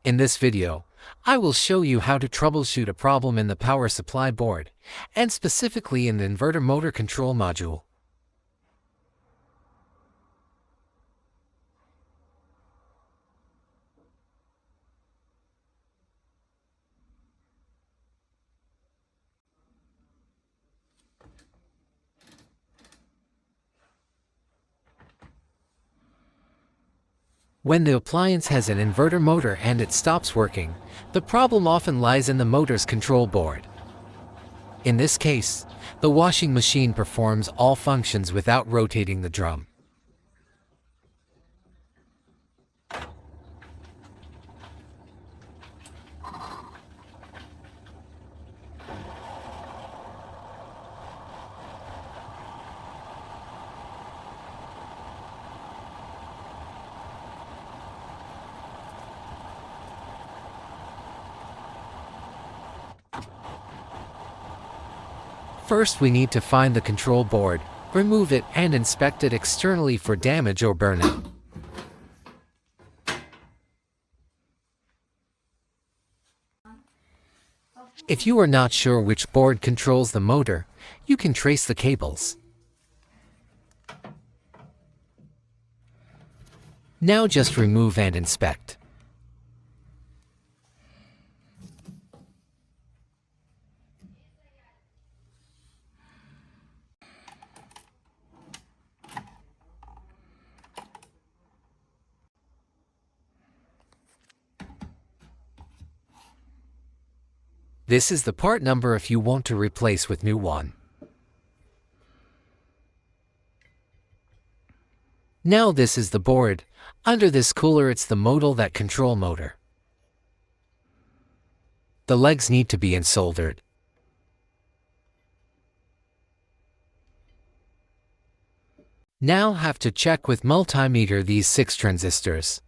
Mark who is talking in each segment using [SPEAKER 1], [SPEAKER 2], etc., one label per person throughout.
[SPEAKER 1] In this video, I will show you how to troubleshoot a problem in the power supply board, and specifically in the inverter motor control module. When the appliance has an inverter motor and it stops working, the problem often lies in the motor's control board. In this case, the washing machine performs all functions without rotating the drum. First, we need to find the control board, remove it, and inspect it externally for damage or burnout. If you are not sure which board controls the motor, you can trace the cables. Now just remove and inspect. This is the part number if you want to replace with new one. Now this is the board. Under this cooler it's the module that control motor. The legs need to be unsoldered. Now have to check with multimeter these 6 transistors.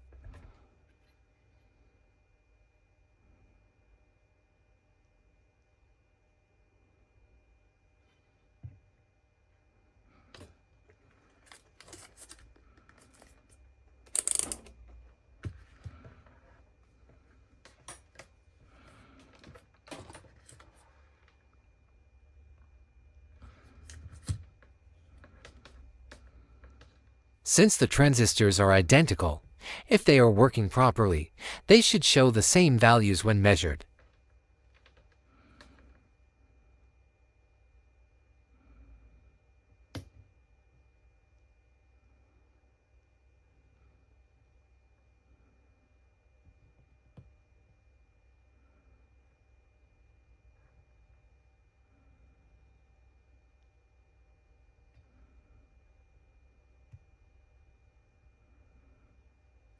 [SPEAKER 1] Since the transistors are identical, if they are working properly, they should show the same values when measured.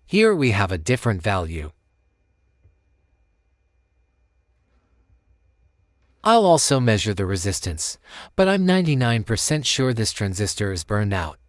[SPEAKER 1] Here we have a different value. I'll also measure the resistance, but I'm 99% sure this transistor is burned out.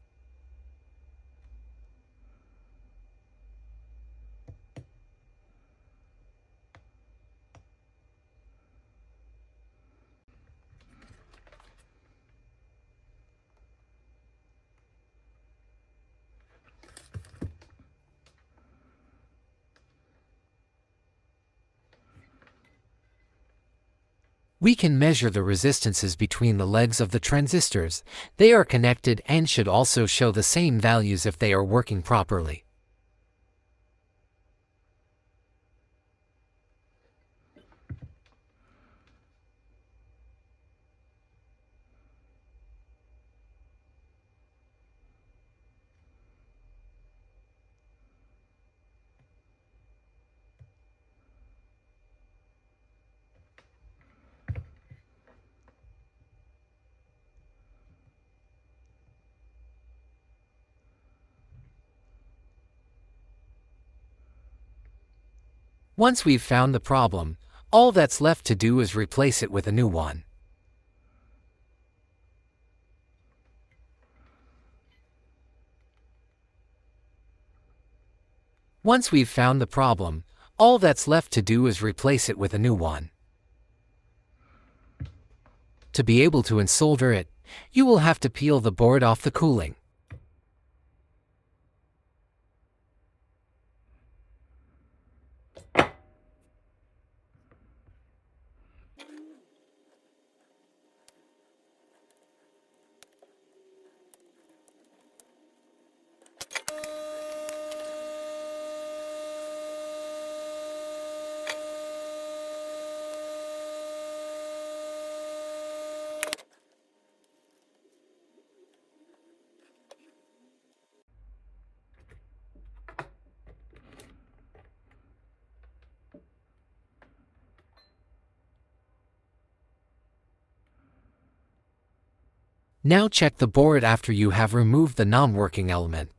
[SPEAKER 1] We can measure the resistances between the legs of the transistors. They are connected and should also show the same values if they are working properly. Once we've found the problem, all that's left to do is replace it with a new one. Once we've found the problem, all that's left to do is replace it with a new one. To be able to unsolder it, you will have to peel the board off the cooling. Now check the board after you have removed the non-working element.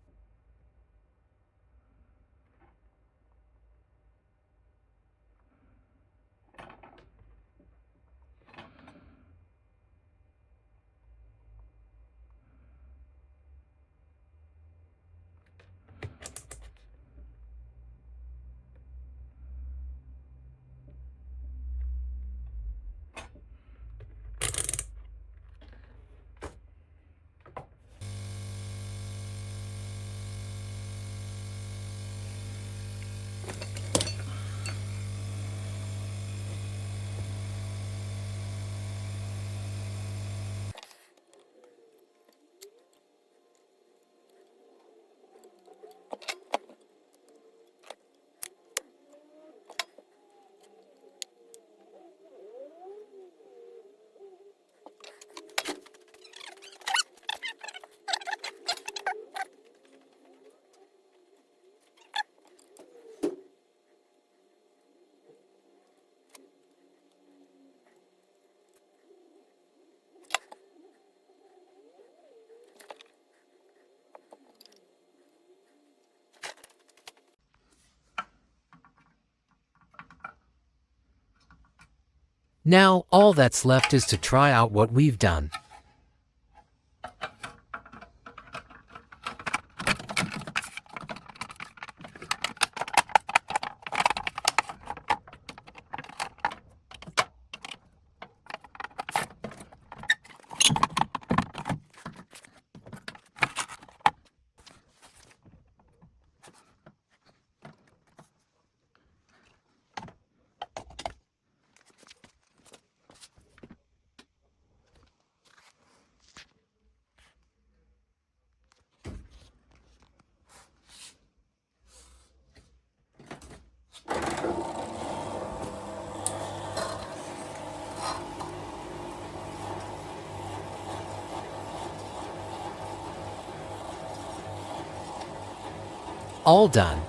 [SPEAKER 1] Now, all that's left is to try out what we've done. All done.